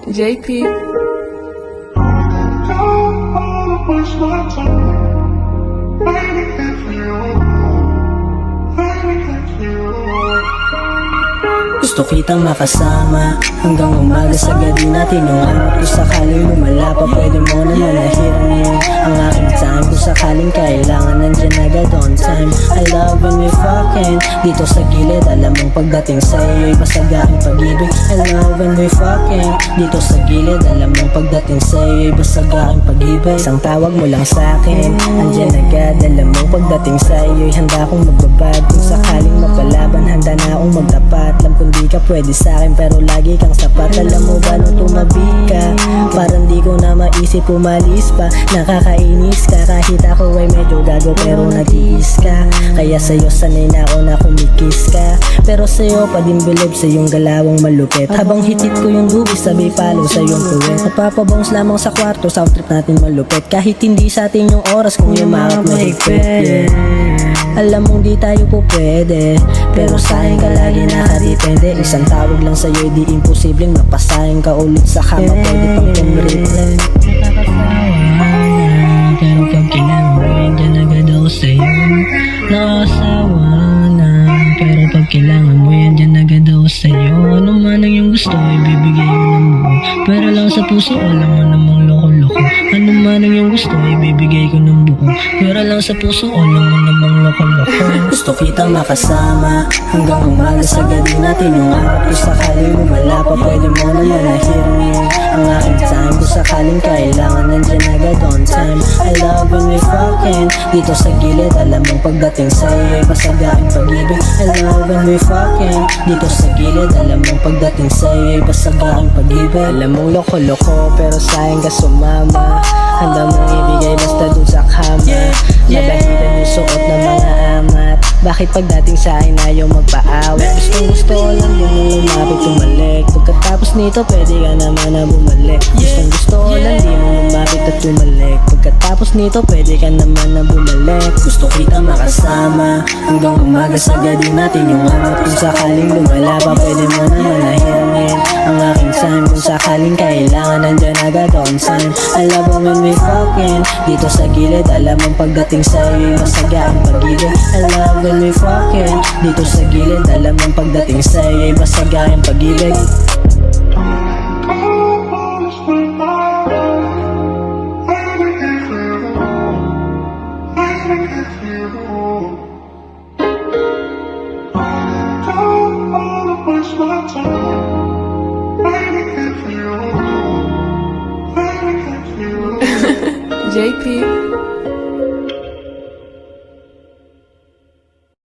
JP. Gusto kitang makasama hanggang umaga sa gabi natin. Yung hanap ko sakaling lumala pa, pwede mo naman nahiram yun ang aking time. Kung sakaling kailangan, nandyan agad on time. I love when we fucking dito sa gilid. Alam mong pagdating sa'yo'y basaga ang pag-ibig. I love when we fucking dito sa gilid. Alam mong pagdating sa'yo'y basaga ang pag-ibig. Isang tawag mo lang sa'kin, andyan agad. Alam mong pagdating sa'yo'y handa akong magbabad. Kung sakaling mapalaban, handa na akong magtapat. Alam kung di ka pwede sa'kin pero lagi kang sapat. Alam mo ba nung tumabi ka, parang di ko na maisip umalis pa. Nakakainis ka kahit ako ay medyo gago pero nag-iis ka. Kaya sa'yo sanay na ako na kumikis ka, pero sa'yo pa din bilib sa iyong galawang malupit. Habang hitit ko yung dubi sabay palo sa iyong puwet. Napapabounce lamang sa kwarto, sound trip natin malupit. Kahit hindi sa atin yung oras kung yumakap mahigpit, alam mong di tayo po pwede, pero sa'kin ka lagi nakadepende. Isang tawag lang sa'yo, di imposibleng mapasayang ka ulit sa kama. Pwede pang tumreplay. Nakakasawa na, pero pag kailangan mo yan agad ako sa'yo. Nakakasawa na, pero pag kailangan mo yan agad ako sa'yo. Ano man ang iyong gusto, ibibigay ko ng buo, pero lang sa puso, alam mo namang loko-loko. Ano man ang iyong gusto, ibibigay ko ng buo, pero lang sa puso, alam mo namang loko-loko. Gusto kitang makasama hanggang umaga sa gabi natin. Yung hanap ko sakaling lumala pa, pwede mo naman nahiram yun ang aking time. Kung sakaling kailangan, nandyan agad on time. I love when we fucking dito sa gilid. Alam mong pagdating sa'yo'y basaga ang pag-ibig. I love when we fucking dito sa gilid. Alam mong pagdating sa'yo'y basaga ang pag-ibig. Alam mong loko-loko pero sayang ka sumama. Handa mong ibigay basta dun sa kama. Nabahiran yung suot ng mga amat. Bakit pagdating sa akin ayaw magpaawat? Gustong gusto ko lang yung lumapit tumalik. Pagkatapos nito pwede ka naman na bumalik. Gustong gusto ko lang di mo lumapit at tumalik. Pagkatapos nito pwede ka naman na bumalik. Gusto kita makasama hanggang umaga sa gabi natin. Yung hanap kung sakaling lumala pa, pwede mo naman nahiramin ang aking time. Kung sakaling kailangan, nandyan agad on time. I love when we fucking dito sa gilid. Alam mong pagdating sa'yo'y masaga ang pag-ibig. I love when we fucking dito sa gilid. Alam mong pagdating sa'yo'y masaga ang pag-ibig. JP.